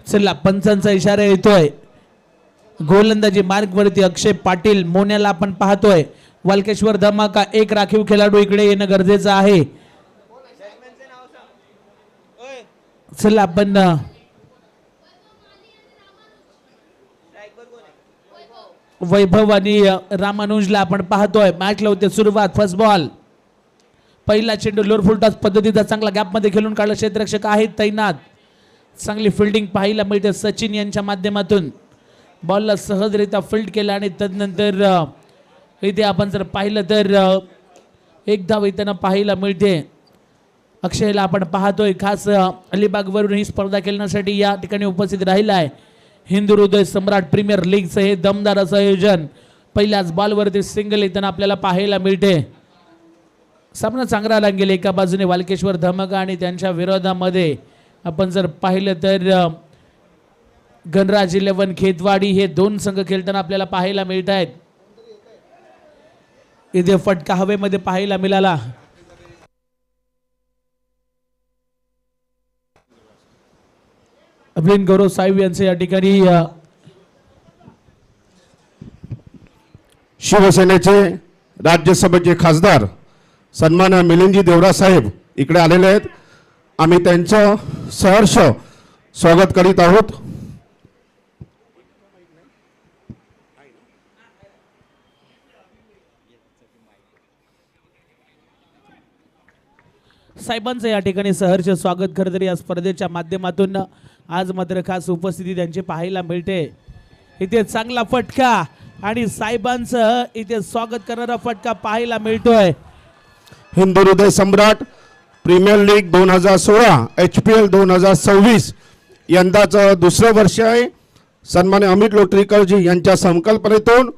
चला पंचांचा इशारा येतोय. गोलंदाजी मार्ग वरती अक्षय पाटील मोन्याला आपण पाहतोय. वालकेश्वर धमाका एक राखीव खेळाडू इकडे येणं गरजेचं आहे. चला आपण वैभव आणि रामानुजला आपण पाहतोय. मॅच लावते सुरुवात. First ball. पहिला चेंडू लोअर फुल टॉस पद्धतीचा चांगला गॅप मध्ये खेळून काढला. क्षेत्ररक्षक आहेत तैनात. चांगली फिल्डिंग पाहायला मिळते सचिन यांच्या माध्यमातून. बॉलला सहजरित्या फिल्ड केला आणि तदनंतर इथे आपण जर पाहिलं तर एक धाव येताना पाहायला मिळते. अक्षयला आपण पाहतोय. खास अलिबागवरून ही स्पर्धा खेळण्यासाठी या ठिकाणी उपस्थित राहिला आहे. हिंदू हृदय सम्राट प्रीमियर लीगचं हे दमदार असं आयोजन. पहिल्याच बॉलवरती सिंगल येताना आपल्याला पाहायला मिळते. सामना चांगला लागेल. एका बाजूने वालकेश्वर धमाका आणि त्यांच्या विरोधामध्ये आपण जर पाहिलं तर गणराज 11 खेतवाडी हे दोन संघ खेळताना आपल्याला पाहायला मिळत आहेत. इथे फटका हवेमध्ये पाहायला मिळाला. अभिन गौरव साहेब यांचे या ठिकाणी शिवसेनेचे राज्यसभेचे खासदार सन्मान्य मिलिंदजी देवरा साहेब इकडे आलेले आहेत. आम्ही त्यांचं सहर्ष स्वागत करीत आहोत. साहेबांचं या ठिकाणी सहर्ष स्वागत. खरं तर या स्पर्धेच्या माध्यमातून आज मात्र खास उपस्थिती त्यांची पाहायला मिळते. इथे चांगला फटका आणि साहेबांचं इथे स्वागत करणारा फटका पाहायला मिळतोय. हिंदू हृदय सम्राट प्रीमियर लीग 2016 HPL 2026 यंदाचं दुसरं वर्ष आहे. सन्मान्य अमित लोटरीकरजी यांच्या संकल्पनेतून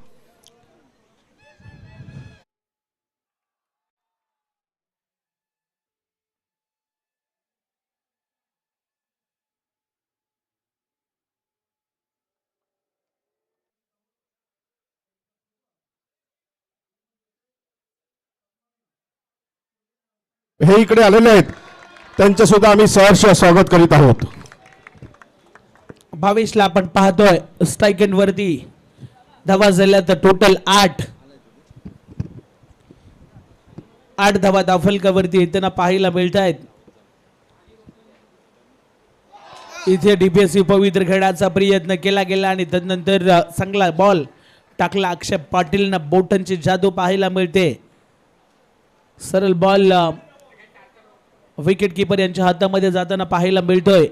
हे इकडे आलेले आहेत. त्यांचं सुद्धा आम्ही सहर्ष स्वागत करीत आहोत. भावेशला आपण पाहतोय. स्ट्राईक एंड वरती धावा झाल्या तर टोटल 8 धावा दाफलकावरती येताना पाहायला मिळत आहेत. इथे डीपीएससी पवित्र खेळाचा प्रयत्न केला गेला आणि तदनंतर चांगला बॉल टाकला. अक्षय पाटीलना बोटनची जादू पाहायला मिळते. सरळ बॉल विकेट कीपर यांच्या हातामध्ये जाताना पाहायला मिळतोय.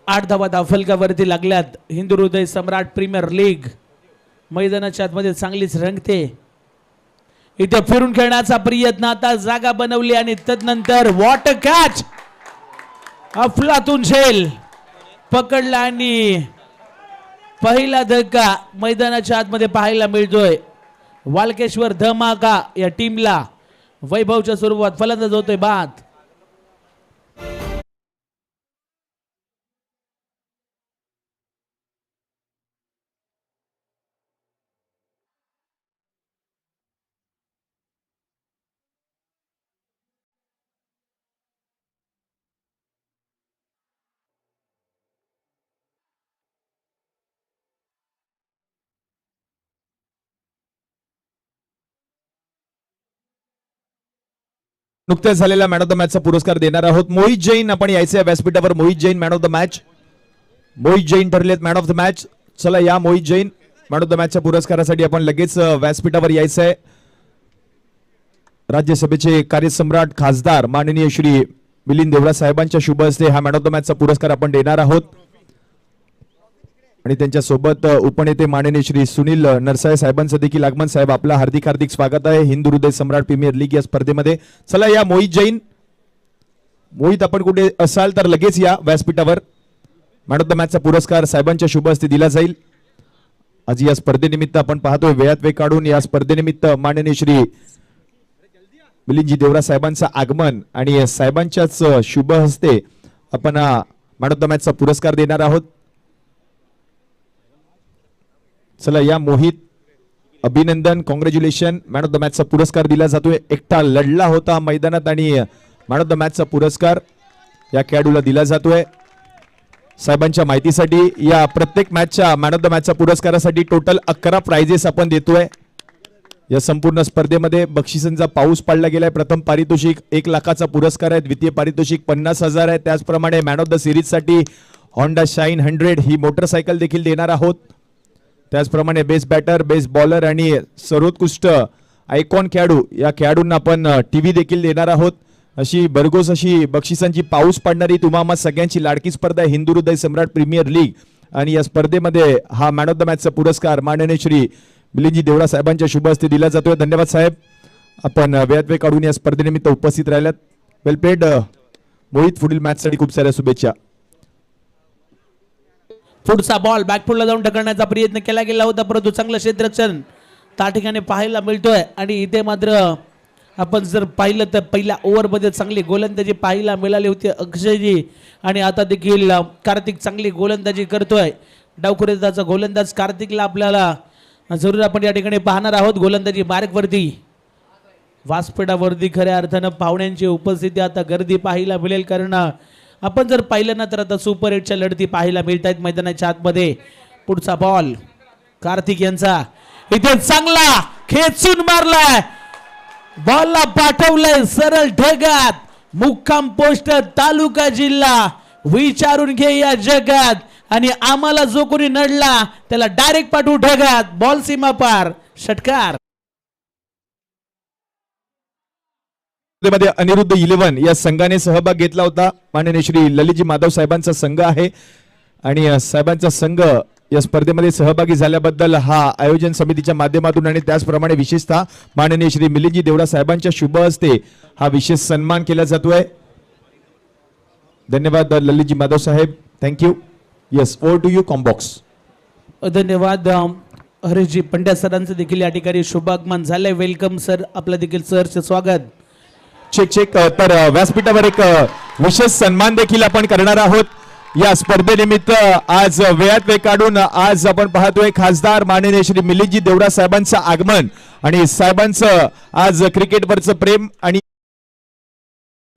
आठ धावा दाफलकावरती लागल्यात. हिंदू हृदय सम्राट प्रीमियर लीग मैदानाच्या आतमध्ये चांगलीच रंगते. इथे फिरून खेळण्याचा प्रयत्न. आता जागा बनवली आणि तदनंतर वॉटर कॅच. अफलातून झेल पकडला आणि पहिला धक्का मैदानाच्या आतमध्ये पाहायला मिळतोय. वालकेश्वर धमाका या टीमला वैभवच्या स्वरूपात फलंदाज होतोय बाद. नुकत्याच झालेला मॅन ऑफ द मॅचचा पुरस्कार देणार आहोत. मोहित जैन आपण यायचे व्यासपीठावर. Mohit Jain man of the match. Mohit Jain ठरलेत मॅन ऑफ द मॅच. चला या Mohit Jain man of the मॅचच्या पुरस्कारासाठी आपण लगेच व्यासपीठावर यायचंय. राज्यसभेचे कार्यसम्राट खासदार माननीय श्री मिलिंद देवरा साहेबांच्या शुभ हस्ते हा मॅन ऑफ द मॅचचा पुरस्कार आपण देणार आहोत. आणि त्यांच्या सोबत उपनेते माननीय श्री सुनील नरसाळे साहेबांचं देखील आगमन. साहेब आपला हार्दिक हार्दिक स्वागत आहे हिंदू हृदय सम्राट प्रीमियर लीग या स्पर्धेमध्ये. चला या मोहित जैन. मोहित आपण कुठे असाल तर लगेच या व्यासपीठावर. मॅन ऑफ द मॅचचा पुरस्कार साहेबांच्या शुभ हस्ते दिला जाईल. आज या स्पर्धेनिमित्त आपण पाहतोय वेळात वेळ काढून या स्पर्धेनिमित्त माननीय श्री मिलिंदजी देवरा साहेबांचं आगमन आणि साहेबांच्याच शुभ हस्ते आपण मॅन ऑफ द मॅचचा पुरस्कार देणार आहोत. चला या मोहित अभिनंदन, कॉंग्रॅच्युलेशन. मॅन ऑफ द मॅचचा पुरस्कार दिला जातोय. एकटा लढला होता मैदानात आणि मॅन ऑफ द मॅचचा पुरस्कार या खेळाडूला दिला जातोय. साहेबांच्या माहितीसाठी या प्रत्येक मॅचच्या मॅन ऑफ द मॅचच्या पुरस्कारासाठी टोटल 11 प्राइजेस आपण देतोय. या संपूर्ण स्पर्धेमध्ये बक्षिसांचा पाऊस पाडला गेलाय. प्रथम पारितोषिक 1 लाखाचा पुरस्कार आहे. द्वितीय पारितोषिक 50,000 आहे. त्याचप्रमाणे मॅन ऑफ द सिरीज साठी होंडा शाईन 100 ही मोटरसायकल देखील देणार आहोत. त्याचप्रमाणे बेस्ट बॅटर, बेस्ट बॉलर आणि सर्वोत्कृष्ट आयकॉन खेळाडू या खेळाडूंना आपण टीव्ही देखील देणार आहोत. अशी भरघोस अशी बक्षिसांची पाऊस पाडणारी तुम्हा सगळ्यांची लाडकी स्पर्धा आहे हिंदू हृदय सम्राट प्रीमियर लीग. आणि या स्पर्धेमध्ये हा मॅन ऑफ द मॅचचा पुरस्कार माननीय श्री मिलिंदजी देवरा साहेबांच्या शुभ हस्ते दिला जातोय. धन्यवाद साहेब, आपण वेळात वेळ काढून या स्पर्धेनिमित्त उपस्थित राहिलात. वेल प्लेड मोहित. पुढील मॅचसाठी खूप साऱ्या शुभेच्छा. पुढचा बॉल बॅकफुटला जाऊन ढकलण्याचा प्रयत्न केला गेला होता, परंतु चांगलं क्षेत्ररक्षण त्या ठिकाणी पाहायला मिळतोय. आणि इथे मात्र आपण जर पाहिलं तर पहिल्या ओव्हरमध्ये चांगली गोलंदाजी पाहायला मिळाली होती अक्षयजी. आणि आता देखील कार्तिक चांगली गोलंदाजी करतोय. डावखुरेदाचा गोलंदाज कार्तिकला आपल्याला जरूर आपण या ठिकाणी पाहणार आहोत. गोलंदाजी मार्गवरती व्यासपीठावरती खऱ्या अर्थानं पाहुण्यांची उपस्थिती आता गर्दी पाहायला मिळेल. कारण आपण जर पाहिलं ना तर आता सुपर 8च्या लढती पाहायला मिळत आहेत मैदानाच्या आतमध्ये. पुढचा बॉल कार्तिक यांचा इथे चांगला खेचून मारलाय. बॉलला पाठवलंय सरळ ढगात. मुक्काम पोस्ट तालुका जिल्हा. विचारून घे या जगात. आणि आम्हाला जो कोणी नडला त्याला डायरेक्ट पाठवू ढगात. बॉल सीमा पार. षटकार. मध्ये अनिरुद्ध 11 या संघाने सहभाग घेतला होता. माननीय श्री ललितजी माधव साहेबांचा संघ आहे आणि साहेबांचा संघ या स्पर्धेमध्ये सहभागी झाल्याबद्दल हा आयोजन समितीच्या माध्यमातून आणि त्याचप्रमाणे विशेषतः माननीय श्री मिलिंदजी देवरा साहेबांच्या शुभ हस्ते हा विशेष सन्मान केला जातोय. धन्यवाद ललितजी माधव साहेब, thank you. Yes, over to you combox. धन्यवाद हरीशजी पंड्या सरांचं देखील या ठिकाणी शुभागमन झालंय. वेलकम सर, आपलं देखील सरचे स्वागत. चेक. तर व्यासपीठावर एक विशेष सन्मान देखील आपण करणार आहोत या स्पर्धेनिमित्त. आज वेळात वेळ काढून आज आपण पाहतोय खासदार माननीय श्री मिलिंदजी देवरा साहेबांचं आगमन आणि साहेबांचं आज क्रिकेटवरचं प्रेम आणि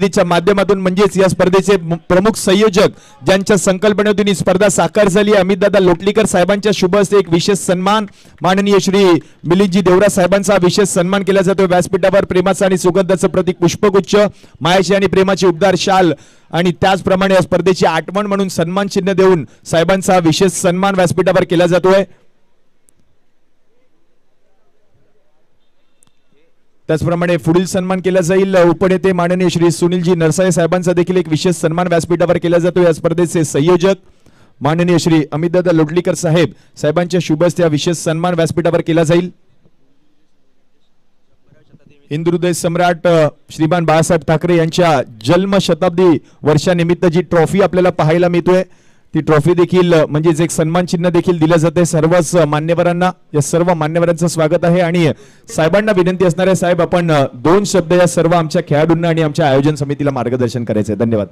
च्या माध्यमातून म्हणजेच या स्पर्धेचे प्रमुख संयोजक ज्यांच्या संकल्पनेतून ही स्पर्धा साकार झाली अमितदादा लोटलीकर साहेबांच्या शुभ हस्ते एक विशेष सन्मान माननीय श्री मिलिंदजी देवरा साहेबांचा विशेष सन्मान केला जातो. व्यासपीठावर प्रेमाचं आणि सुगंधाचं प्रतीक पुष्पगुच्छ, मायाची आणि प्रेमाची उबदार शाल आणि त्याचप्रमाणे या स्पर्धेची आठवण म्हणून सन्मान चिन्ह देऊन साहेबांचा विशेष सन्मान व्यासपीठावर केला जातोय. त्याचप्रमाणे पुढील सन्मान केला जाईल उपनेते माननीय श्री सुनीलजी नरसाळे साहेबांचा देखील एक विशेष सन्मान व्यासपीठावर केला जातो. या स्पर्धेचे संयोजक माननीय श्री अमितदादा लोटलीकर साहेबांच्या शुभ हस्ते हा विशेष सन्मान व्यासपीठावर केला जाईल. हिंदू हृदय सम्राट श्रीमान बाळासाहेब ठाकरे यांच्या जन्मशताब्दी वर्षानिमित्त जी ट्रॉफी आपल्याला पाहायला मिळतोय ती ट्रॉफी देखील म्हणजेच एक सन्मान चिन्ह देखील दिलं जाते सर्वच मान्यवरांना. या सर्व मान्यवरांचं स्वागत आहे आणि साहेबांना विनंती असणार आहे साहेब आपण 2 शब्द या सर्व आमच्या खेळाडूंना आणि आमच्या आयोजन समितीला मार्गदर्शन करायचं आहे. धन्यवाद.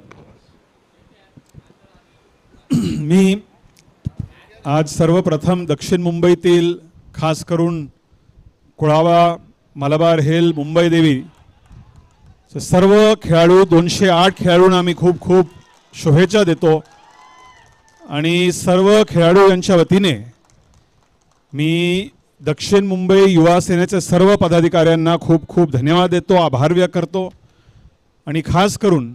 मी आज सर्वप्रथम दक्षिण मुंबईतील खास करून कुळावा, मलबार हिल, मुंबई देवी सर्व खेळाडू 208 खेळाडूंना आम्ही खूप खूप शुभेच्छा देतो आणि सर्व खेळाडू यांच्या वतीने मी दक्षिण मुंबई युवा सेनेचे सर्व पदाधिकाऱ्यांना खूप खूप धन्यवाद देतो, आभार व्यक्त करतो. आणि खास करून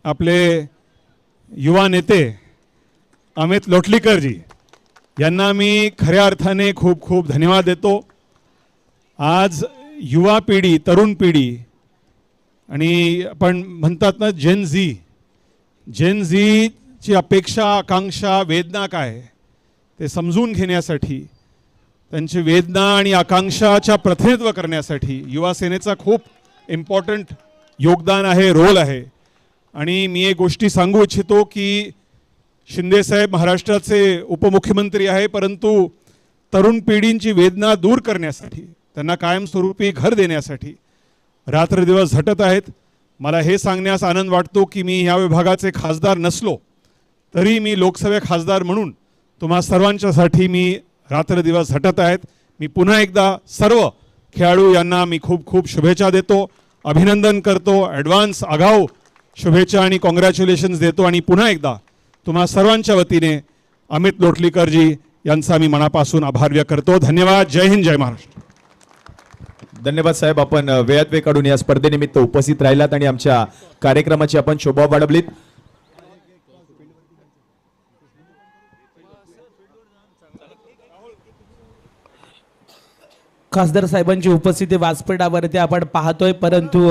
आपले युवा नेते अमित लोटलीकरजी यांना मी खऱ्या अर्थाने खूप खूप धन्यवाद देतो. आज युवा पिढी, तरुण पिढी आणि आपण म्हणतात ना जेन झी ची अपेक्षा, आकांक्षा, वेदना काय ते समजून घेण्यासाठी, त्यांची वेदना आणि आकांक्षाच्या प्रतिनिधित्व करण्यासाठी युवा सेनेचा खूप इम्पॉर्टंट योगदान आहे, रोल आहे. आणि मी एक गोष्टी सांगू इच्छितो की शिंदेसाहेब महाराष्ट्राचे उपमुख्यमंत्री आहे, परंतु तरुण पिढींची वेदना दूर करण्यासाठी, त्यांना कायमस्वरूपी घर देण्यासाठी रात्रदिवस झटत आहेत. मला हे सांगण्यास आनंद वाटतो की मी ह्या विभागाचे खासदार नसलो तरी मी लोकसभा खासदार म्हणून तुम्हा सर्वांच्यासाठी मी रात्रदिवस झटत आहेत. मी पुन्हा एकदा सर्व खेळाडू यांना मी खूप खूप शुभेच्छा देतो, अभिनंदन करतो, ॲडव्हान्स आगाऊ शुभेच्छा आणि कॉंग्रॅच्युलेशन्स देतो आणि पुन्हा एकदा तुम्हा सर्वांच्या वतीने अमित लोटलीकरजी यांचा मी मनापासून आभार व्यक्त करतो. धन्यवाद. जय हिंद, जय महाराष्ट्र. धन्यवाद साहेब, आपण वेळात वेळ काढून या स्पर्धेनिमित्त उपस्थित राहिलात आणि आमच्या कार्यक्रमाची आपण शोभा वाढवलीत. खासदार साहेबांची उपस्थिती व्यासपीठावरती आपण पाहतोय, परंतु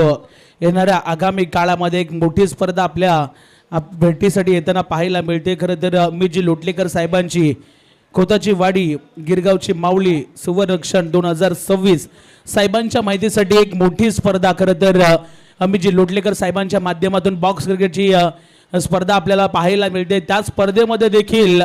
येणाऱ्या आगामी काळामध्ये एक मोठी स्पर्धा आपल्या भेटीसाठी येताना पाहायला मिळते. खरं तर मी जी लोटलेकर साहेबांची खोताची वाडी गिरगावची माऊली सुवर्णक्षण 2026 साहेबांच्या माहितीसाठी एक मोठी स्पर्धा खरं तर अमितजी लोटलेकर साहेबांच्या माध्यमातून बॉक्स क्रिकेटची स्पर्धा आपल्याला पाहायला मिळते. त्या स्पर्धेमध्ये देखील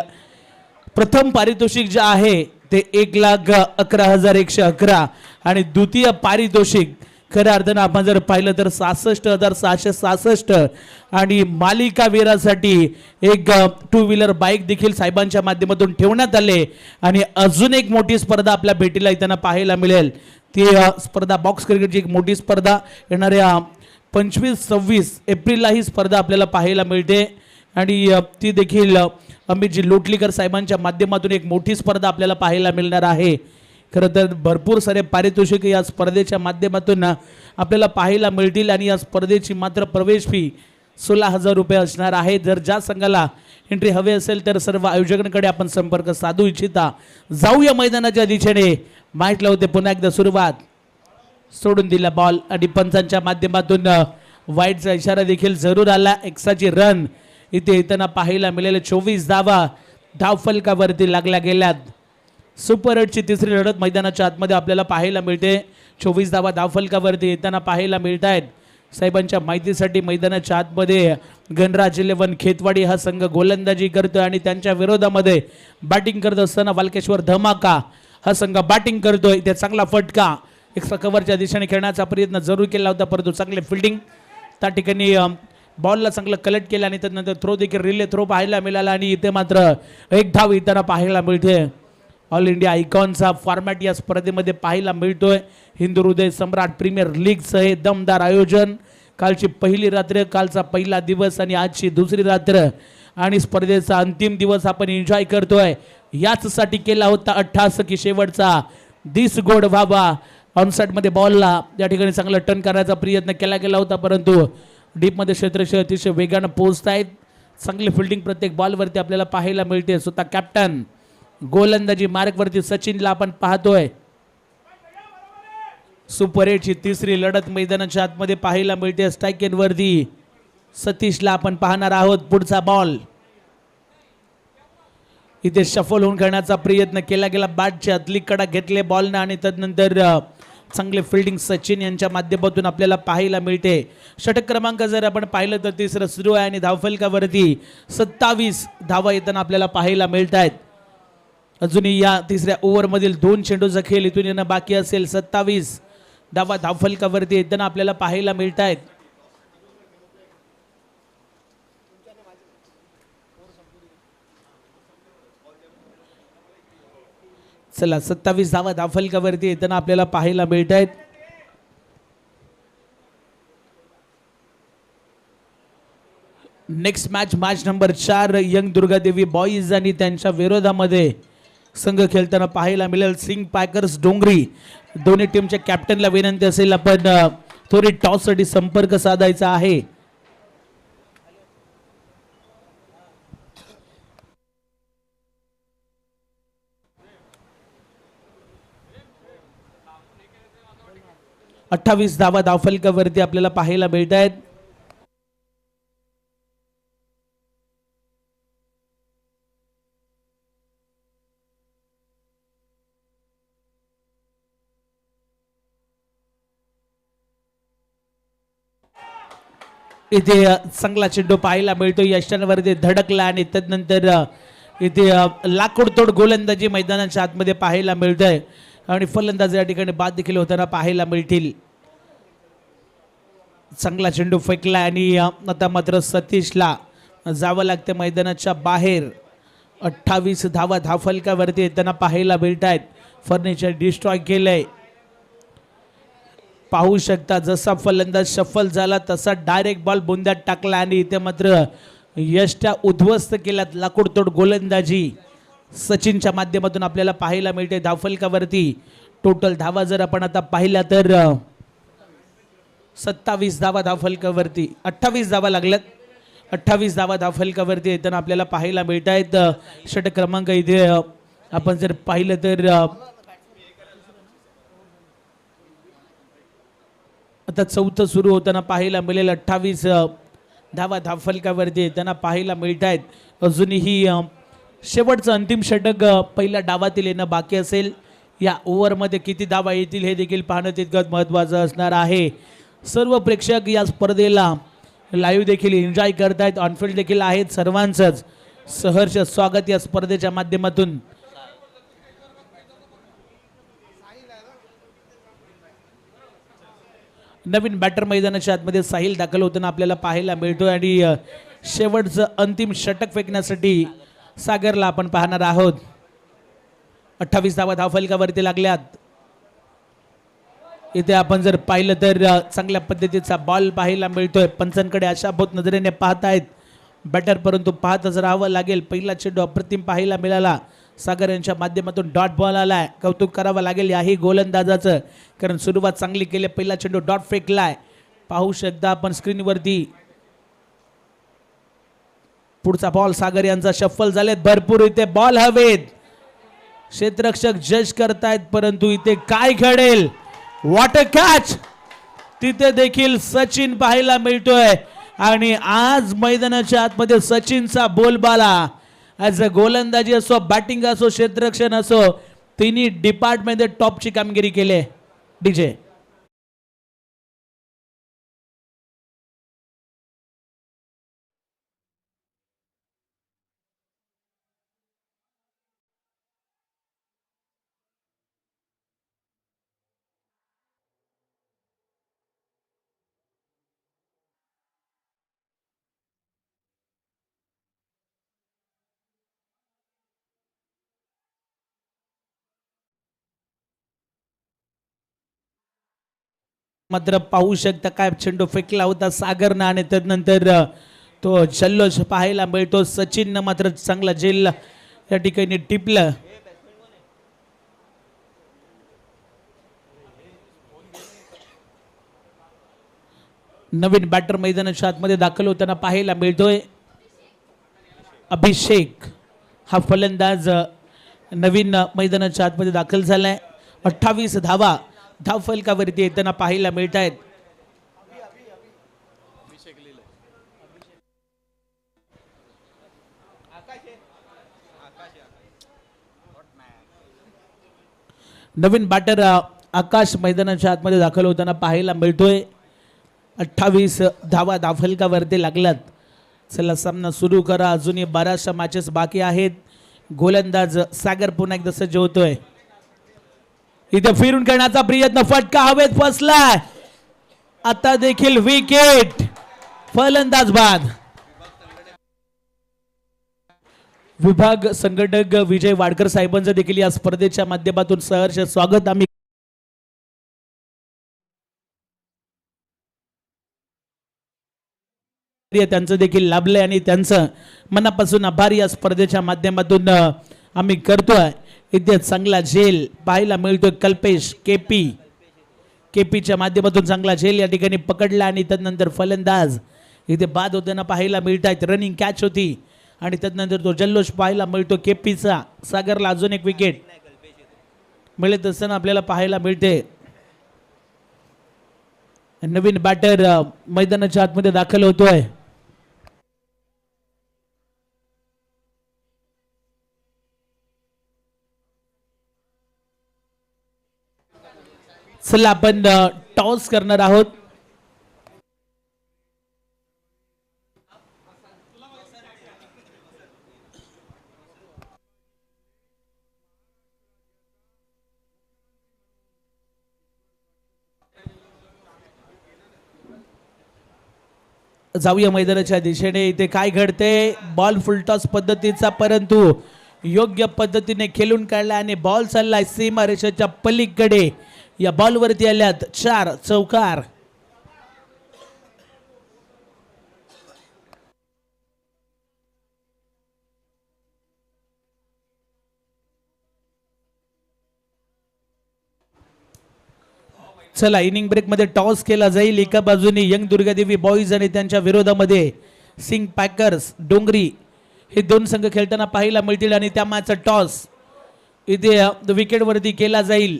प्रथम पारितोषिक जे आहे ते 1,11,111 आणि द्वितीय पारितोषिक खऱ्या अर्थानं आपण जर पाहिलं तर 66,666 आणि मालिकावीरासाठी एक 2 व्हीलर बाईक देखील साहेबांच्या माध्यमातून ठेवण्यात आले. आणि अजून एक मोठी स्पर्धा आपल्या भेटीला येताना पाहायला मिळेल. ती स्पर्धा बॉक्स क्रिकेटची एक मोठी स्पर्धा येणाऱ्या 25-26 एप्रिलला ही स्पर्धा आपल्याला पाहायला मिळते आणि ती देखील अमितजी लोटलीकर साहेबांच्या माध्यमातून एक मोठी स्पर्धा आपल्याला पाहायला मिळणार आहे. खरं तर भरपूर सारे पारितोषिक या स्पर्धेच्या माध्यमातून आपल्याला पाहायला मिळतील आणि या स्पर्धेची मात्र प्रवेश फी 16,000 रुपये असणार आहे. जर ज्या संघाला एंट्री हवी असेल तर सर्व आयोजकांकडे आपण संपर्क साधू इच्छिता. जाऊया मैदानाच्या दिशेने. माहीत लावते पुन्हा एकदा सुरुवात. सोडून दिला बॉल आणि पंचांच्या माध्यमातून वाईटचा इशारा देखील जरूर आला. एक्साची रन इथे येताना पाहायला मिळेल. 24 धावा धावफलकावरती लागल्या गेल्यात. सुपर 8ची तिसरी लढत मैदानाच्या आतमध्ये आपल्याला पाहायला मिळते. 24 धावा धावफलकावरती येताना पाहायला मिळत आहेत. साहेबांच्या माहितीसाठी मैदानाच्या आतमध्ये गणराज 11 खेतवाडी हा संघ गोलंदाजी करतोय आणि त्यांच्या विरोधामध्ये बॅटिंग करत असताना वालकेश्वर धमाका हा संघ बॅटिंग करतोय. त्या चांगला फटका एक्स्ट्रा कव्हरच्या दिशेने खेळण्याचा प्रयत्न जरूर केला होता, परंतु चांगले फिल्डिंग त्या ठिकाणी बॉलला चांगलं कलेक्ट केलं आणि त्यानंतर थ्रो देखील रिले थ्रो पाहायला मिळाला आणि इथे मात्र एक धाव येताना पाहायला मिळते. ऑल इंडिया आयकॉनचा फॉर्मॅट या स्पर्धेमध्ये पाहायला मिळतोय. हिंदू हृदय सम्राट प्रीमियर लीगचं हे दमदार आयोजन. कालची पहिली रात्र, कालचा पहिला दिवस आणि आजची दुसरी रात्र आणि स्पर्धेचा अंतिम दिवस आपण एन्जॉय करतोय. याचसाठी केला होता 88 की शेवटचा दिस गोड व्हावा. ऑनसाइडमध्ये बॉलला या ठिकाणी चांगला टर्न करण्याचा प्रयत्न केला गेला होता, परंतु डीपमध्ये क्षेत्ररक्षक अतिशय वेगानं पोहोचत आहेत. चांगली फिल्डिंग प्रत्येक बॉलवरती आपल्याला पाहायला मिळते. स्वतः कॅप्टन गोलंदाजी मार्गवरती सचिनला आपण पाहतोय. सुपर 8ची तिसरी लढत मैदानाच्या आतमध्ये पाहायला मिळते. स्ट्राईक एंडवरती सतीशला आपण पाहणार आहोत. पुढचा बॉल इथे शफल होऊन खेळण्याचा प्रयत्न केला गेला. बॅटच्या आतली कडा घेतले बॉलनं आणि त्यानंतर चांगले फिल्डिंग सचिन यांच्या माध्यमातून आपल्याला पाहायला मिळते. षटक क्रमांक जर आपण पाहिलं तर तिसरं सुरू आहे आणि धावफलकावरती 27 धावा येताना आपल्याला पाहायला मिळत आहेत. अजूनही या तिसऱ्या ओव्हरमधील 2 चेंडूचा खेळ इथून येणं बाकी असेल. 27 धावा धावफलकावरती येताना आपल्याला पाहायला मिळत आहेत. चला 27 धावा धावफलकावरती येताना आपल्याला पाहायला मिळत आहेत. Next match number 4 young Durgadevi boys आणि त्यांच्या विरोधामध्ये संघ खेळताना पाहायला मिळेल सिंग पॅकर्स डोंगरी. दोन्ही टीमच्या कॅप्टनला विनंती असेल आपण थोडी टॉससाठी संपर्क साधायचा आहे. अठ्ठावीस धावा धावफलकावरती आपल्याला पाहायला मिळत आहेत. इथे चांगला चेंडू पाहायला मिळतो. यष्टांवरती धडकला आणि त्यानंतर इथे लाकूड तोड गोलंदाजी मैदानाच्या आतमध्ये पाहायला मिळतंय आणि फलंदाज या ठिकाणी बाद देखील होताना पाहायला मिळतील. चांगला चेंडू फेकला आणि आता मात्र सतीशला जावं लागते मैदानाच्या बाहेर. 28 धावा धावफलकावरती येताना पाहायला मिळत आहेत. फर्निचर डिस्ट्रॉय केलंय. पाहू शकता जसा फलंदाज शफल झाला तसा डायरेक्ट बॉल बुंद्यात टाकला आणि इथे मात्र यष्ट्या उद्ध्वस्त केल्यात. लाकूडतोड गोलंदाजी सचिनच्या माध्यमातून आपल्याला पाहायला मिळते. धावफलकावरती टोटल धावा जर आपण आता पाहिल्या तर 27 धावा धावफलकावरती, 28 धावा लागल्यात. 28 धावा धावफलकावरती येताना आपल्याला पाहायला मिळत आहेत. षटक क्रमांक इथे आपण जर पाहिलं तर आता चौथं सुरू होताना पाहायला मिळेल. 28 धावा धावफलकावरती येताना पाहायला मिळत आहेत. अजूनही शेवटचं अंतिम षटक पहिल्या डावातील येणं बाकी असेल. या ओव्हरमध्ये किती धावा येतील हे देखील पाहणं तितकंच महत्त्वाचं असणार आहे. सर्व प्रेक्षक या स्पर्धेला लाईव्ह देखील एन्जॉय करतायत. ऑनफिल्ड देखील आहेत. सर्वांचंच सहर्ष स्वागत या स्पर्धेच्या माध्यमातून. नवीन बॅटर मैदानाच्या आतमध्ये साहिल दाखल होताना आपल्याला पाहायला मिळतोय आणि शेवटचं अंतिम षटक फेकण्यासाठी सागरला आपण पाहणार आहोत. 28 धावा धावफलकावरती लागल्यात. इथे आपण जर पाहिलं तर चांगल्या पद्धतीचा बॉल पाहायला मिळतोय. पंचांकडे आशाभूत नजरेने पाहतायत बॅटर, परंतु पाहतच राहावं लागेल. पहिला चेंडू अप्रतिम पाहायला मिळाला. सागर यांच्या माध्यमातून डॉट बॉल आलाय. कौतुक करावं लागेल याही गोलंदाजाचं, कारण सुरुवात चांगली केली. पहिला चेंडू डॉट फेकलाय. पाहू शकता आपण स्क्रीनवरती. पुढचा बॉल सागर यांचा शफल झालेत. भरपूर इथे बॉल हवेत. क्षेत्ररक्षक जज करतायत, परंतु इथे काय घडेल. What a catch. तिथे देखील सचिन पाहायला मिळतोय आणि आज मैदानाच्या आतमध्ये सचिनचा बोलबाला. ॲज अ गोलंदाजी असो, बॅटिंग असो, क्षेत्ररक्षण असो, तिन्ही डिपार्टमेंटमध्ये टॉपची कामगिरी केली. डीजे मात्र पाहू शकता काय चेंडू फेकला होता सागरनं आणि त्यानंतर तो जल्लोष पाहायला मिळतो. सचिननं मात्र चांगला झेल या ठिकाणी टिपलं. नवीन बॅटर मैदानाच्या आतमध्ये दाखल होताना पाहायला मिळतोय. अभिषेक हा फलंदाज नवीन मैदानाच्या आतमध्ये दाखल झालाय. 28 धावा धावफलकावरती येताना पाहायला मिळत आहेत. नवीन बॅटर आकाश मैदानाच्या आतमध्ये दाखल होताना पाहायला मिळतोय. 28 धावा धावफलकावरती लागल्यात. चला सामना सुरू करा. अजूनही 12 मॅचेस बाकी आहेत. गोलंदाज सागर पुन्हा एकदा सज्ज होतोय. इथे फिरून करण्याचा प्रयत्न, फटका हवेत फसलाय. आता देखील विकेट. फलंदाज बाद. विभाग संघटक विजय वाडकर साहेबांचं देखील या स्पर्धेच्या माध्यमातून सहर्ष स्वागत आम्ही त्यांचं देखील लाभलंय आणि त्यांचं मनापासून आभार या स्पर्धेच्या माध्यमातून आम्ही करतोय. इथे चांगला झेल पाहायला मिळतोय. कल्पेश केपीच्या माध्यमातून चांगला झेल या ठिकाणी पकडला आणि त्यानंतर फलंदाज इथे बाद होताना पाहायला मिळत आहेत. रनिंग कॅच होती आणि त्यानंतर तो जल्लोष पाहायला मिळतो केपीचा. सागरला अजून एक विकेट मिळत असताना आपल्याला पाहायला मिळते. नवीन बॅटर मैदानाच्या आतमध्ये दाखल होतोय. चला आपण टॉस करणार आहोत. जाऊया मैदानाच्या दिशेने. इथे काय घडते. बॉल फुलटॉस पद्धतीचा, परंतु योग्य पद्धतीने खेळून काढला आणि बॉल चाललाय सीमारेषेच्या पलीकडे. या बॉलवरती आल्यात 4 चौकार. चला इनिंग ब्रेक मध्ये टॉस केला जाईल. एका बाजूने यंग दुर्गादेवी बॉईज आणि त्यांच्या विरोधामध्ये सिंग पॅकर्स डोंगरी हे दोन संघ खेळताना पाहायला मिळतील आणि त्या मॅचचा टॉस इथे विकेटवरती केला जाईल.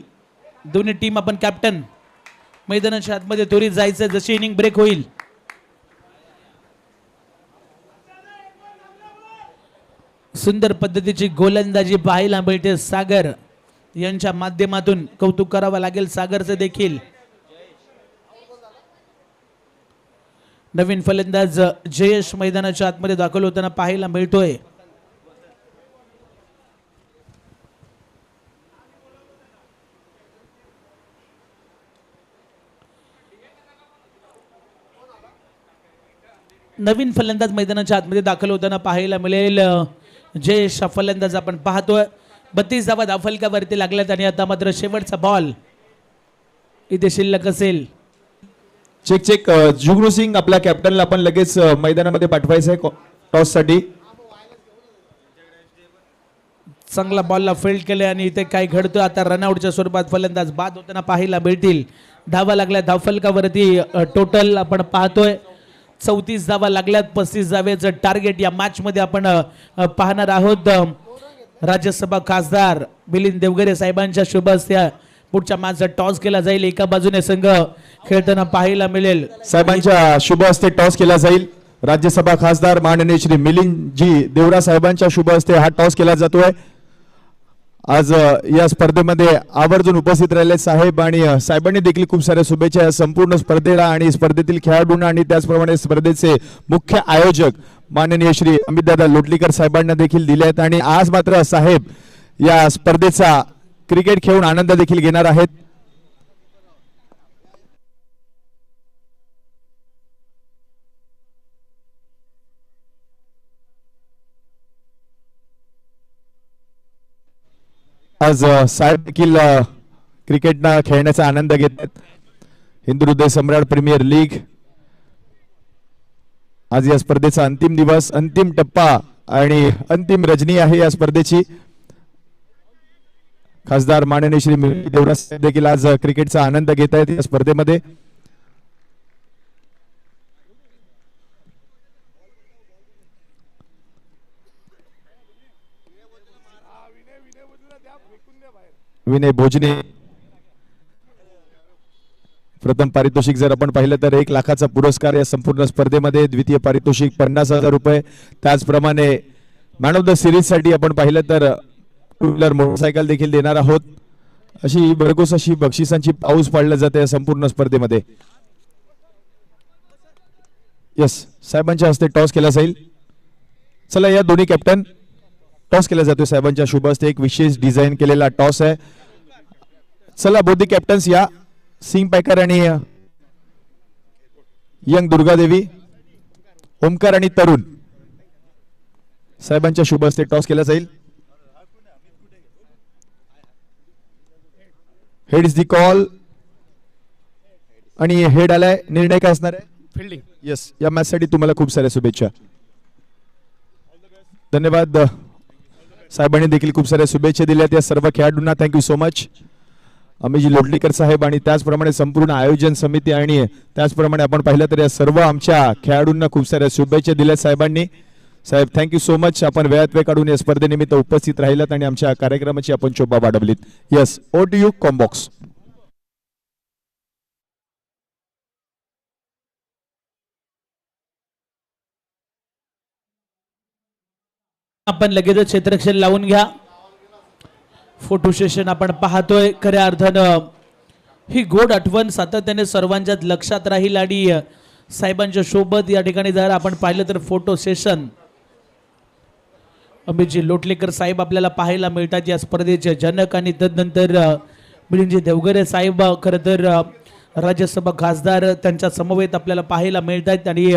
दोन्ही टीम आपण कॅप्टन मैदानाच्या आतमध्ये त्वरित जायचं जशी इनिंग ब्रेक होईल. सुंदर पद्धतीची गोलंदाजी पाहायला मिळते सागर यांच्या माध्यमातून. कौतुक करावं लागेल सागरचं देखील. नवीन फलंदाज जयेश मैदानाच्या आतमध्ये दाखल होताना पाहायला मिळतोय. नवीन फलंदाज मैदानाच्या आतमध्ये दाखल होताना पाहायला मिळेल. जयेश फलंदाज आपण पाहतोय. 32 धावा धावफलकावरती लागल्यात आणि आता मात्र शेवटचा बॉल इथे शिल्लक असेल. Check check. जुगनू सिंग आपल्या कॅप्टनला आपण लगेच मैदानामध्ये पाठवायचं आहे टॉस साठी. चांगला बॉलला फील्ड केले आणि इथे काय घडतं आता रनआउटच्या स्वरूपात फलंदाज बाद होताना पाहायला मिळतील. धावा लागल्या धावफलकावरती टोटल आपण पाहतोय 34 धावा लागल्यात. 35 धावेचं टार्गेट या मॅच मध्ये आपण पाहणार आहोत. राज्यसभा खासदार मिलिंद देवगरे साहेबांच्या शुभ हस्ते पुढच्या मॅचचा टॉस केला जाईल. एका बाजूने संघ खेळताना पाहायला मिळेल. साहेबांच्या शुभ हस्ते टॉस केला जाईल. राज्यसभा खासदार माननीय श्री मिलिंदजी देवरा साहेबांच्या शुभ हस्ते हा टॉस केला जातोय. आज या स्पर्धेमध्ये आवर्जून उपस्थित राहिले साहेब आणि साहेबांनी देखील खूप साऱ्या शुभेच्छा या संपूर्ण स्पर्धेला आणि स्पर्धेतील खेळाडूंना आणि त्याचप्रमाणे स्पर्धेचे मुख्य आयोजक माननीय श्री अमितदादा लोटलीकर साहेबांना देखील दिले आहेत. आणि आज मात्र साहेब या स्पर्धेचा क्रिकेट खेळून आनंद देखील घेणार आहेत. आज साहेब देखील क्रिकेटना खेळण्याचा आनंद घेत आहेत. हिंदू हृदय सम्राट प्रीमियर लीग आज या स्पर्धेचा अंतिम दिवस, अंतिम टप्पा आणि अंतिम रजनी आहे या स्पर्धेची. खासदार माननीय श्री मिलिंद देवरा साहेब देखील आज क्रिकेटचा आनंद घेत आहेत या स्पर्धेमध्ये. विनय भोजने प्रथम पारितोषिक जर आपण पाहिलं तर 1 लाखाचा पुरस्कार या संपूर्ण स्पर्धेमध्ये. द्वितीय पारितोषिक 50,000 रुपये. त्याचप्रमाणे मॅन ऑफ द सिरीज साठी आपण पाहिलं तर 2 व्हीलर मोटरसायकल देखील देणार आहोत. अशी भरघोस अशी बक्षिसांची पाऊस पाडल्या जाते या संपूर्ण स्पर्धेमध्ये. यस, साहेबांच्या हस्ते टॉस केला जाईल. चला या दोन्ही कॅप्टन टॉस केला जातोय साहेबांच्या शुभ हस्ते. एक विशेष डिझाईन केलेला टॉस आहे. चला बोधी कॅप्टन्स या. सिंग पॅकर आणि यंग दुर्गादेवी, ओमकार आणि तरुण साहेबांच्या शुभ हस्ते टॉस केला जाईल. हेड इज द कॉल आणि हेड आलाय. निर्णय काय असणार आहे? फिल्डिंग. यस, या मॅच साठी तुम्हाला खूप साऱ्या शुभेच्छा. धन्यवाद. साहेबांनी देखील खूप साऱ्या शुभेच्छा दिल्यात या सर्व खेळाडूंना. Thank you so much. Amitji Lotlikar साहेब आणि त्याचप्रमाणे संपूर्ण आयोजन समिती आणि त्याचप्रमाणे आपण पाहिलं तर या सर्व आमच्या खेळाडूंना खूप साऱ्या शुभेच्छा दिल्यात साहेबांनी. साहेब थँक्यू सो मच. आपण वेळात वेळ काढून या स्पर्धेनिमित्त उपस्थित राहिलात आणि आमच्या कार्यक्रमाची आपण शोभा वाढवलीत. यस, ओ टू यू कॉम्बॉक्स. आपण लगेच क्षेत्ररक्षण लावून घ्या. फोटो सेशन आपण पाहतोय. खऱ्या अर्थानं ही गोड आठवण सातत्याने सर्वांच्याच लक्षात राहील आणि साहेबांच्या सोबत या ठिकाणी जर आपण पाहिलं तर फोटो सेशन अमितजी लोटलेकर साहेब आपल्याला पाहायला मिळतात या स्पर्धेचे जनक. आणि तदनंतर मिलिंदजी देवगरे साहेब खरं तर राज्यसभा खासदार त्यांच्या समवेत आपल्याला पाहायला मिळतात आणि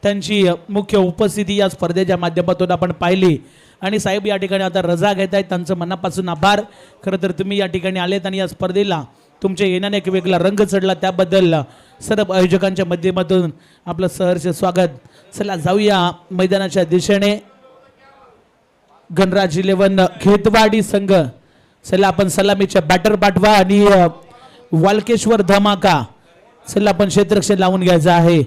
त्यांची मुख्य उपस्थिती या स्पर्धेच्या माध्यमातून आपण पाहिली. आणि साहेब या ठिकाणी आता रजा घेत आहेत, त्यांचं मनापासून आभार. खरं तर तुम्ही या ठिकाणी आलेत आणि या स्पर्धेला तुमच्या येण्याने एक वेगळा रंग चढला, त्याबद्दल सर्व आयोजकांच्या माध्यमातून आपलं सहर्ष स्वागत. चला जाऊया मैदानाच्या दिशेने. गणराज 11 खेतवाडी संघ, चला आपण सलामीच्या बॅटर पाठवा आणि वालकेश्वर धमाका, चला आपण क्षेत्ररक्षण लावून घ्यायचं आहे.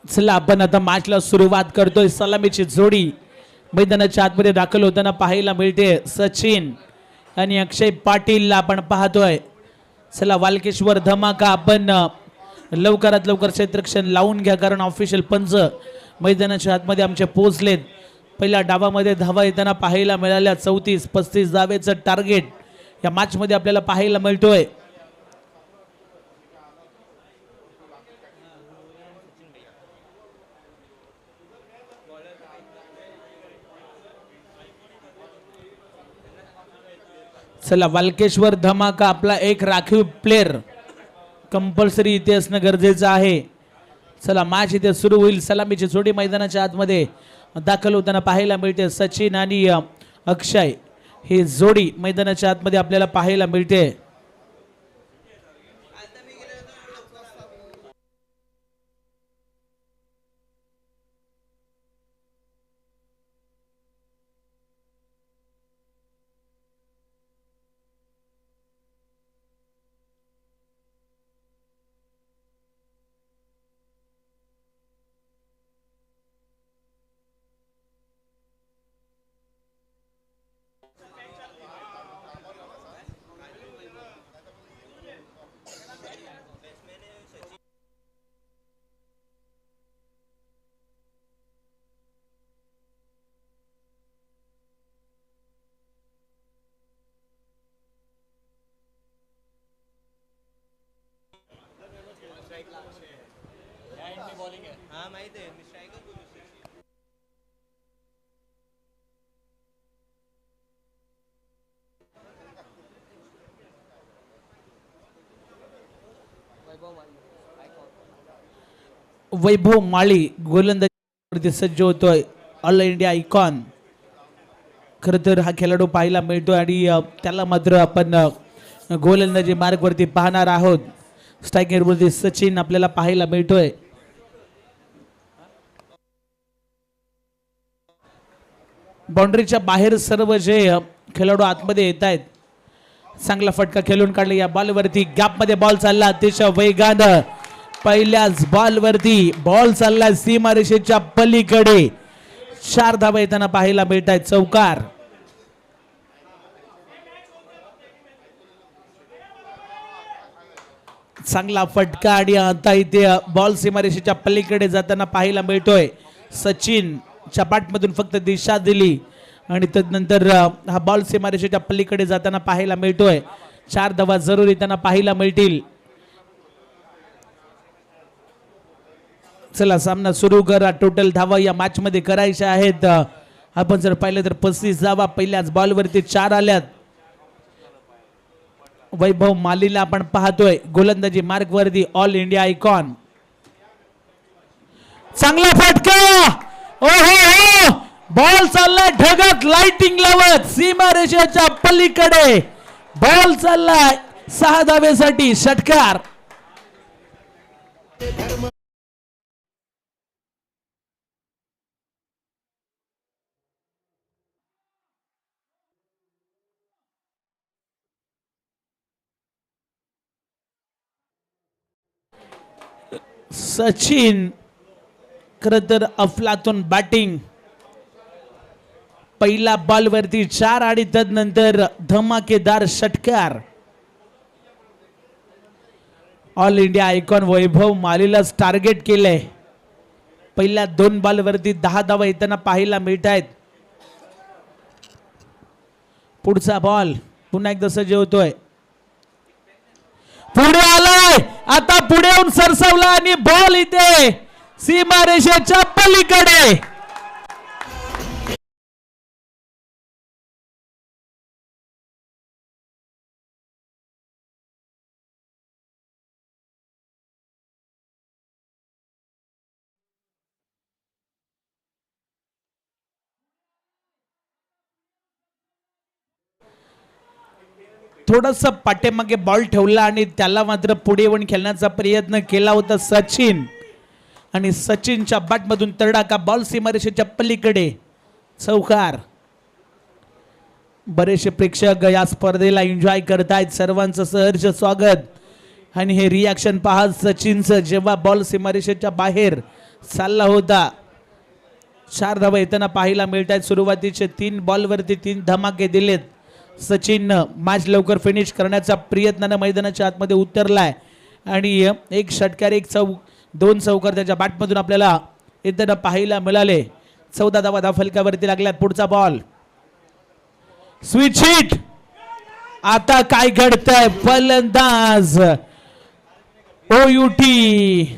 चला आपण आता मॅचला सुरुवात करतोय. सलामीची जोडी मैदानाच्या आतमध्ये दाखल होताना पाहायला मिळते. सचिन आणि अक्षय पाटील आपण पाहतोय. चला वालकेश्वर धमाका, आपण लवकरात लवकर क्षेत्ररक्षण लावून घ्या, कारण ऑफिशियल पंच मैदानाच्या आतमध्ये आमचे पोहोचलेत. पहिल्या डावामध्ये धावा येताना पाहायला मिळाल्या. 34-35 धावेचं टार्गेट या मॅचमध्ये आपल्याला पाहायला मिळतोय. चला वालकेश्वर धमाका, आपला एक राखीव प्लेयर कंपल्सरी इथे असणं गरजेचं आहे. चला मॅच इथे सुरू होईल. सलामीची जोडी मैदानाच्या आतमध्ये दाखल होताना पाहायला मिळते. सचिन आणि अक्षय ही जोडी मैदानाच्या आतमध्ये आपल्याला पाहायला मिळते. वैभव माळी गोलंदाजीवरती सज्ज होतोय. ऑल इंडिया आयकॉन, खरं तर हा खेळाडू पाहायला मिळतोय आणि त्याला मात्र आपण गोलंदाजी मार्गवरती पाहणार आहोत. स्ट्रायकरवरती सचिन आपल्याला पाहायला मिळतोय. बाउंड्रीच्या बाहेर सर्व जे खेळाडू आतमध्ये येत आहेत. चांगला फटका खेळून काढला. या बॉलवरती गॅपमध्ये बॉल चालला अतिशय वेगानं. पहिल्याच बॉलवरती बॉल चालला सीमारेषेच्या पलीकडे. 4 धावा येताना पाहायला मिळत आहेत. चौकार. चांगला फटका आणि आता इथे बॉल सीमारेषेच्या पलीकडे जाताना पाहायला मिळतोय. सचिन चपाटमधून फक्त दिशा दिली आणि त्यानंतर हा बॉल सीमारेषेच्या पलीकडे जाताना पाहायला मिळतोय. 4 धावा जरूर येताना पाहायला मिळतील. चला सामना सुरू करा. टोटल धावा या मॅच मध्ये करायच्या आहेत. आपण जर पाहिलं तर 35 धावा पहिल्याच बॉलवरती 4 आल्यात. वैभव मालीला आपण पाहतोय गोलंदाजी मार्गवरती. All India icon. चांगला फटका. ओहो, बॉल चाललाय ढगात लाइटिंग लावत सीमारेषेच्या पलीकडे. बॉल चाललाय 6 धावेसाठी. षटकार. सचिन खरं तर अफलातून बॅटिंग. पहिला बॉल वरती 4 आणि त्यानंतर धमाकेदार षटकार. ऑल इंडिया आयकॉन वैभव मालीलाच टार्गेट केलंय. पहिल्या 2 बॉल वरती 10 धावा येताना पाहायला मिळत आहेत. पुढचा बॉल पुन्हा एकदा सज्ज होतोय. पुढे आलाय, आता पुढे येऊन सरसावला आणि बॉल इथे सीमारेषेच्या पलीकडे. थोडस पाठीमागे बॉल ठेवला आणि त्याला मात्र पुढे येऊन खेळण्याचा प्रयत्न केला होता सचिन, आणि सचिनच्या बॅटमधून तडाखा बॉल सीमारेषेच्या पलीकडे चौकार. बरेचसे प्रेक्षक या स्पर्धेला एन्जॉय करतायत, सर्वांचं सहर्ष स्वागत. आणि हे रिॲक्शन पहा सचिनचं, जेव्हा बॉल सीमारेषेच्या बाहेर चालला होता. 4 धावा येताना पाहायला मिळत आहेत. सुरुवातीचे 3 बॉलवरती 3 धमाके दिलेत सचिननं. मॅच लवकर फिनिश करण्याचा प्रयत्नानं मैदानाच्या आतमध्ये उतरलाय आणि एक षटकार 2 चौकार त्याच्या बॅटमधून आपल्याला येताना पाहायला मिळाले. 14 धावा धावफलकावरती लागल्यात. पुढचा बॉल स्वीट हिट. आता काय घडतंय, फलंदाज ओयूटी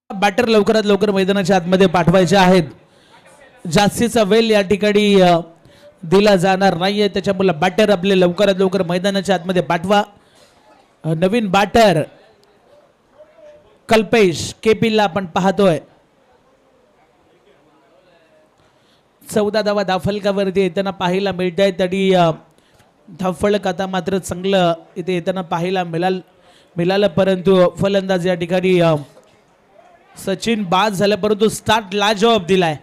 बॅटर लवकरात लवकर मैदानाच्या आतमध्ये पाठवायचे आहेत. जास्तीचा वेळ या ठिकाणी दिला जाणार नाहीये, त्याच्यामुळे बॅटर आपले लवकरात लवकर मैदानाच्या आतमध्ये पाठवा. नवीन बॅटर कल्पेश केपीला आपण पाहतोय. 14 धावा धावफलकावरती येताना पाहायला मिळत आहेत आणि धावफलक आता मात्र चांगलं इथे येताना पाहायला मिळालं, परंतु फलंदाज या ठिकाणी सचिन बाद झाला, परंतु स्टार्ट लाजवाब दिलाय.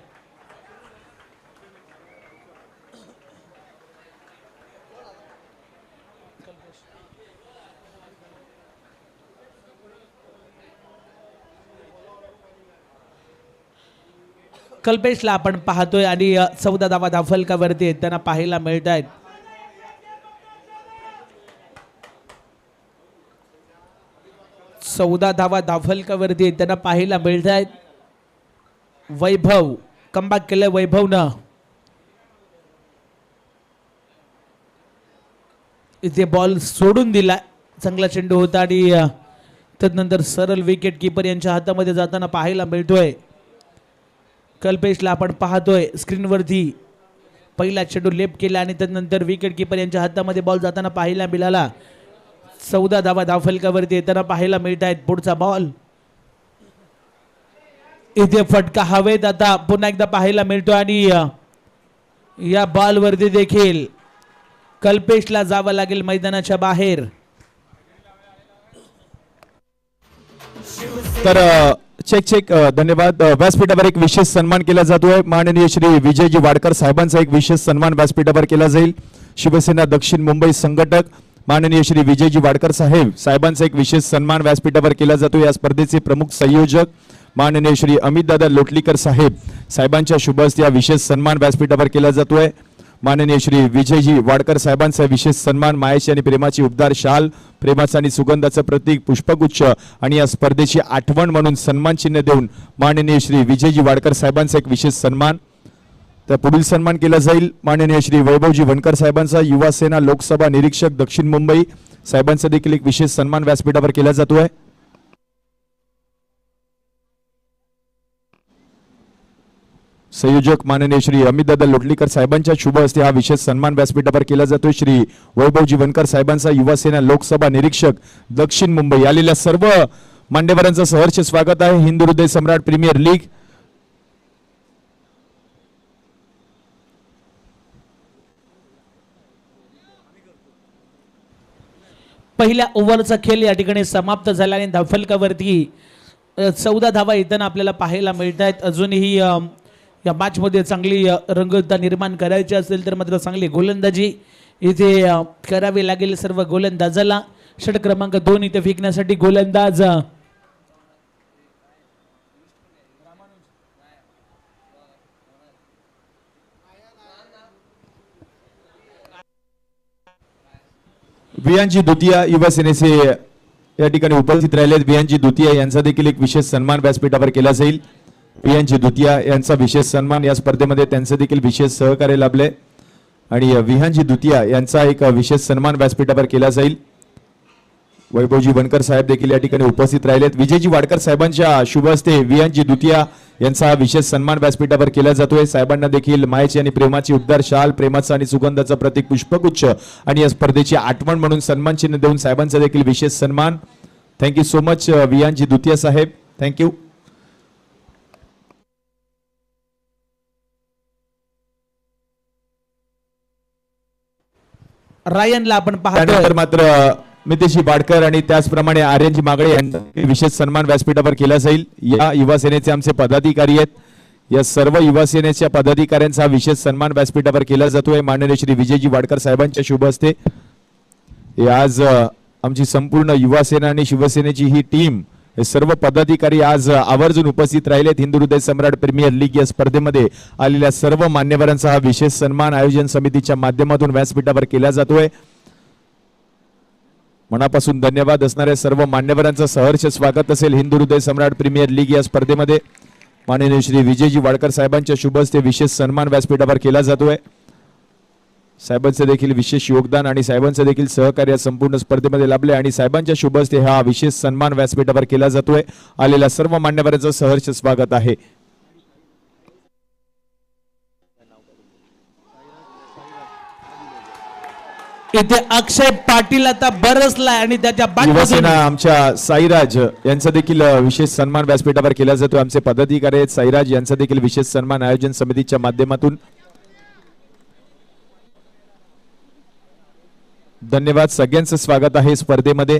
कल्पेशला आपण पाहतोय आणि 14 धावा धावफलकावरती येताना पाहायला मिळत आहेत. चौदा धावा धावफलकावरती येताना पाहायला मिळत आहेत. वैभव कमबॅक केलं वैभवनं. इथे बॉल सोडून दिला, चांगला चेंडू होता आणि त्यानंतर सरळ विकेट किपर यांच्या हातामध्ये जाताना पाहायला मिळतोय. कल्पेशला आपण पाहतोय स्क्रीनवरती. पहिला चेंडू लेप केला आणि त्यानंतर विकेट किपर यांच्या हातामध्ये बॉल जाताना पाहायला मिळाला. 14 धावा धावफलकावरती येताना पाहायला मिळत आहेत. पुढचा बॉल इथे फटका हवेत आता पुन्हा एकदा पाहायला मिळतो आणि या बॉलवरती देखील कल्पेशला जावं लागेल मैदानाच्या बाहेर. तर चेक धन्यवाद. व्यासपीठावर एक विशेष सन्मान केला जातोय. माननीय श्री विजयजी वाडकर साहेबांचा एक विशेष सन्मान व्यासपीठावर केला जाईल. शिवसेना दक्षिण मुंबई संघटक माननीय श्री विजयजी वाडकर साहेबांचा एक विशेष सन्मान व्यासपीठावर केला जातो. या स्पर्धेचे प्रमुख संयोजक माननीय श्री अमितदादा लोटलीकर साहेबांच्या शुभ हस्ते विशेष सन्मान व्यासपीठावर केला जातोय. माननीय श्री विजयजी वाडकर साहेबांचा विशेष सन्मान मायेची आणि प्रेमाची उबदार शाल, प्रेमाचं आणि सुगंधाचं प्रतीक पुष्पगुच्छ आणि या स्पर्धेची आठवण म्हणून सन्मान चिन्ह देऊन माननीय श्री विजयजी वाडकर साहेबांचा एक विशेष सन्मान. तर पुढील सन्मान केला जाईल माननीय श्री वैभवजी वनकर साहेबांचा युवा सेना लोकसभा निरीक्षक दक्षिण मुंबई साहेबांचा देखील एक विशेष सन्मान व्यासपीठावर केला जातोय. संयोजक माननीय श्री अमितदादा लोटलीकर साहेबांच्या शुभ हस्ते हा विशेष सन्मान व्यासपीठावर केला जातोय. श्री वैभवजी वनकर साहेबांचा युवा सेना लोकसभा निरीक्षक दक्षिण मुंबई. आलेल्या सर्व मान्यवरांचं सहर्ष स्वागत आहे हिंदू हृदय सम्राट प्रीमियर लीग. पहिल्या ओव्हरचा खेळ या ठिकाणी समाप्त झाला आणि धावफलकावरती 14 धावा येताना आपल्याला पाहायला मिळत आहेत. अजूनही या मॅच मध्ये चांगली रंगतता निर्माण करायची असेल तर मात्र चांगली गोलंदाजी इथे करावी लागेल सर्व गोलंदाजाला. षटक क्रमांक 2 इथे फेकण्यासाठी गोलंदाज वियांजी दुतिया युवा सेनेचे या ठिकाणी उपस्थित राहिलेत. वियांजी दुतिया यांचा देखील एक विशेष सन्मान व्यासपीठावर केला जाईल. वियांजी दुतिया यांचा विशेष सन्मान. या स्पर्धेमध्ये त्यांचे देखील विशेष सहकार्य लाभले. आणि विहानजी दुतिया यांचा एक विशेष सन्मान व्यासपीठावर केला जाईल. वैभवजी बनकर साहेब देखील या ठिकाणी उपस्थित राहिलेत. विजयजी वाडकर साहेबांच्या शुभ हस्ते विहानजी दुतिया यांचा हा विशेष सन्मान व्यासपीठावर केला जातोय. साहेबांना देखील मायेची आणि प्रेमाची उबदार शाल, प्रेमाचा आणि सुगंधाचा प्रतीक पुष्पगुच्छ आणि या स्पर्धेची आठवण म्हणून सन्मान चिन्ह देऊन साहेबांचा देखील विशेष सन्मान. थँक्यू सो मच विहानजी दुतिया साहेब, थँक्यू. रायनला आपण पाहतोय. त्यानंतर मात्र मितेशजी बाडकर आणि त्याचप्रमाणे आर्यनजी मागळे यांचा विशेष सन्मान व्यासपीठावर केला जाईल. या युवा सेनेचे आमचे पदाधिकारी आहेत. या सर्व युवा सेनेच्या पदाधिकाऱ्यांचा विशेष सन्मान व्यासपीठावर केला जातोय माननीय श्री विजयजी वाडकर साहेबांच्या शुभ हस्ते. आज आमची संपूर्ण युवा सेना आणि शिवसेनेची ही टीम, हे सर्व पदाधिकारी आज आवर्जून उपस्थित राहिलेत. हिंदू हृदय सम्राट प्रीमियर लीग या स्पर्धेमध्ये आलेल्या सर्व मान्यवरांचा हा विशेष सन्मान आयोजन समितीच्या माध्यमातून व्यासपीठावर केला जातोय. मनापासून धन्यवाद असणाऱ्या सर्व मान्यवरांचं सहर्ष स्वागत असेल हिंदू हृदय सम्राट प्रीमियर लीग या स्पर्धेमध्ये. माननीय श्री विजयजी वाडकर साहेबांच्या शुभ हस्ते विशेष सन्मान व्यासपीठावर केला जातोय. साहेबांचं देखील विशेष योगदान आणि साहेबांचं देखील सहकार्य संपूर्ण स्पर्धेमध्ये लाभले आणि साहेबांच्या शुभ हस्ते हा विशेष सन्मान व्यासपीठावर केला जातोय. आलेल्या सर्व मान्यवरांचं सहर्ष स्वागत आहे. इथे अक्षय पाटील आता बरसलाय आणि त्याच्या युवासेना बाजूने आमच्या साईराज यांचा देखील विशेष सन्मान व्यासपीठावर केला जातो. आमचे पदाधिकारी आहेत साईराज यांचा देखील विशेष सन्मान आयोजन समितीच्या माध्यमातून. धन्यवाद, सगळ्यांचं स्वागत आहे स्पर्धेमध्ये.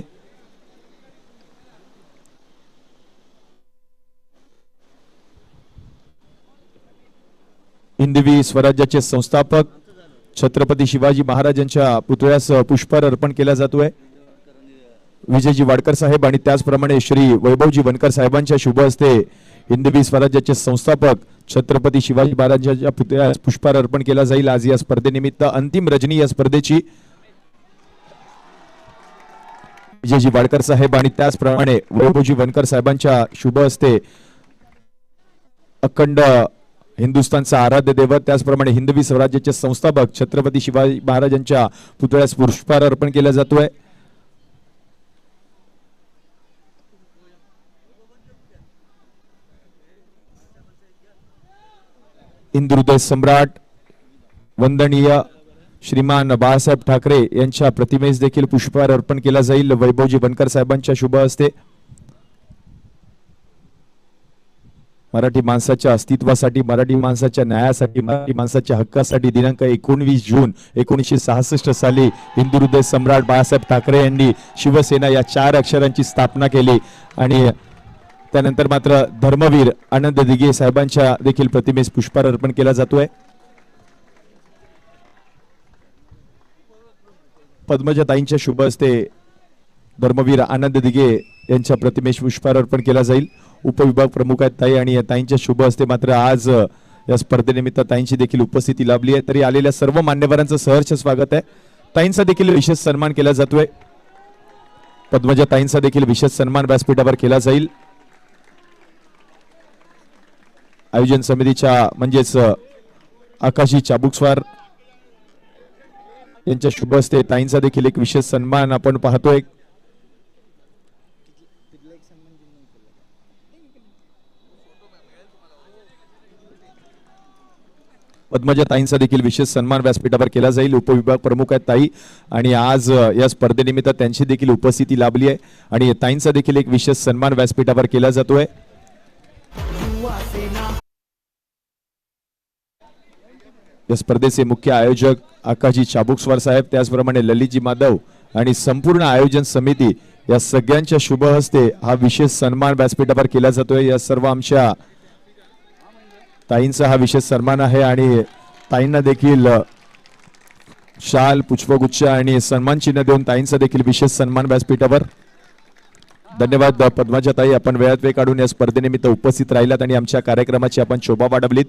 हिंदवी स्वराज्याचे संस्थापक छत्रपती शिवाजी महाराजांच्या पुतळ्यास पुष्पहार अर्पण केला जातोय. विजयजी वाडकर साहेब आणि त्याचप्रमाणे श्री वैभवजी बनकर साहेबांच्या शुभ हस्ते हिंदवी स्वराज्याचे संस्थापक छत्रपती शिवाजी महाराजांच्या पुतळ्यास पुष्पहार अर्पण केला जाईल. आज या स्पर्धेनिमित्त अंतिम रजनी या स्पर्धेची विजयजी वाडकर साहेब आणि त्याचप्रमाणे वैभवजी बनकर साहेबांच्या शुभ हस्ते अखंड हिंदुस्थानचा आराध्य दैवत त्याचप्रमाणे हिंदवी स्वराज्याचे संस्थापक छत्रपती शिवाजी महाराजांच्या पुतळ्यास पुष्पहार अर्पण केला जातोय. हिंदू हृदय सम्राट वंदनीय श्रीमान बाळासाहेब ठाकरे यांच्या प्रतिमेस देखील पुष्पहार अर्पण केला जाईल वैभवजी बनकर साहेबांच्या शुभ हस्ते. मराठी माणसाच्या अस्तित्वासाठी, मराठी माणसाच्या न्यायासाठी, मराठी माणसाच्या हक्कासाठी दिनांक 19 जून 1966 साली हिंदू हृदय सम्राट बाळासाहेब ठाकरे यांनी शिवसेना या 4 अक्षरांची स्थापना केली आणि त्यानंतर मात्र धर्मवीर आनंद दिघे साहेबांच्या देखील प्रतिमेस पुष्पहार अर्पण केला जातोय. पद्मजाताईंच्या शुभ हस्ते धर्मवीर आनंद दिघे यांच्या प्रतिमेस पुष्पहार अर्पण केला जाईल. उपविभाग प्रमुख आहेत ताई आणि ताईंच्या शुभ हस्ते मात्र आज या स्पर्धेनिमित्त ताईंची देखील उपस्थिती लाभली आहे. तरी आलेल्या सर्व मान्यवरांचं सहर्ष स्वागत आहे. ताईंचा देखील विशेष सन्मान केला जातोय. पद्मजा ताईंचा देखील विशेष सन्मान व्यासपीठावर केला जाईल. आयोजन समितीच्या म्हणजेच आकाशी चाबुकस्वार यांच्या शुभ हस्ते ताईंचा देखील एक विशेष सन्मान आपण पाहतोय. पद्मजा ताईंचा देखील विशेष सन्मान व्यासपीठावर केला जाईल. उपविभाग प्रमुख आहेत ताई आणि आज या स्पर्धेनिमित्त त्यांची देखील उपस्थिती लाभली आहे आणि ताईंचा देखील एक विशेष सन्मान व्यासपीठावर केला जातोय. या स्पर्धेचे मुख्य आयोजक आकाशजी चाबुकस्वार साहेब त्याचप्रमाणे ललितजी माधव आणि संपूर्ण आयोजन समिती या सगळ्यांच्या शुभ हस्ते हा विशेष सन्मान व्यासपीठावर केला जातोय. या सर्व आमच्या ताईंचा हा विशेष सन्मान आहे आणि ताईंना देखील शाल, पुष्पगुच्छ आणि सन्मान चिन्ह देऊन ताईंचा देखील विशेष सन्मान व्यासपीठावर. धन्यवाद पद्मजा ताई, आपण वेळात वेळ काढून या स्पर्धेनिमित्त उपस्थित राहिलात आणि आमच्या कार्यक्रमाची आपण शोभा वाढवलीत.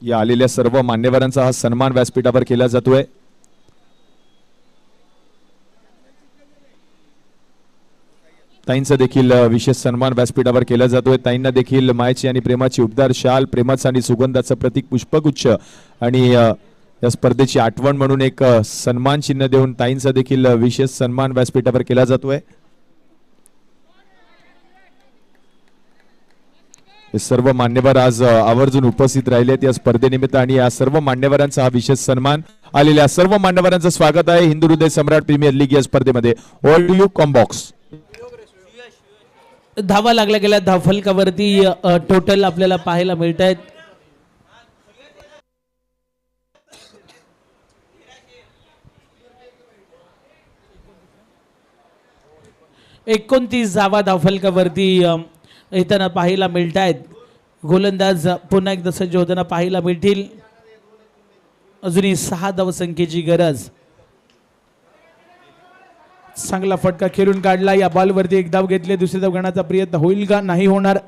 या आलेल्या सर्व मान्यवरांचा हा सन्मान व्यासपीठावर केला जातोय. ताईंचा देखील विशेष सन्मान व्यासपीठावर केला जातोय. ताईंना देखील मायाची आणि प्रेमाची उबदार शाल, प्रेमाचं आणि सुगंधाचं प्रतीक पुष्पगुच्छ आणि या स्पर्धेची आठवण म्हणून एक सन्मान चिन्ह देऊन ताईंचा देखील विशेष सन्मान व्यासपीठावर केला जातोय. हे सर्व मान्यवर आज आवर्जून उपस्थित राहिलेत या स्पर्धेनिमित्त आणि या सर्व मान्यवरांचा हा विशेष सन्मान आलेल्या सर्व मान्यवरांचं स्वागत आहे हिंदू हृदय सम्राट प्रीमियर लीग या स्पर्धेमध्ये. ऑल टू यू कॉम्बॉक्स. धावा लागल्या गेल्या धावफलकावरती टोटल आपल्याला पाहायला मिळत आहेत 29 धावा धावफलकावरती येताना पाहायला मिळत आहेत. गोलंदाज पुन्हा एकदा सज्ज होताना पाहायला मिळतील. अजूनही 6 धावसंख्येची गरज. चांगला फटका खेळून काढला. या बॉलवरती एक धाव घेतले. दुसरी धाव घेण्याचा प्रयत्न होईल का? नाही होणार.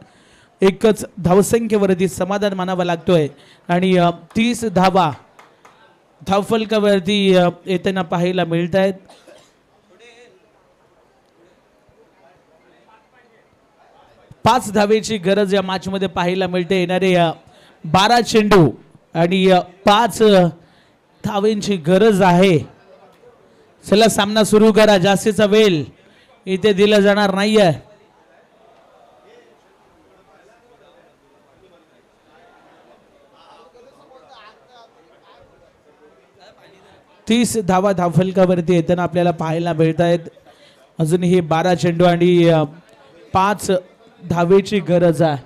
एकच धावसंख्येवरती समाधान मानावा लागतोय आणि 30 धावा धावफलकावरती येताना पाहायला मिळत आहेत. पाच धावेची गरज या मॅच मध्ये पाहायला मिळते. येणारे 12 चेंडू आणि 5 धावेंची गरज आहे. चला सामना सुरू करा. जास्तीचा वेळ इथे दिला जाणार नाहीये. तीस धावा धावफलकावरती येताना आपल्याला पाहायला मिळत आहेत. अजूनही 12 चेंडू आणि 5 धावेची गरज आहे.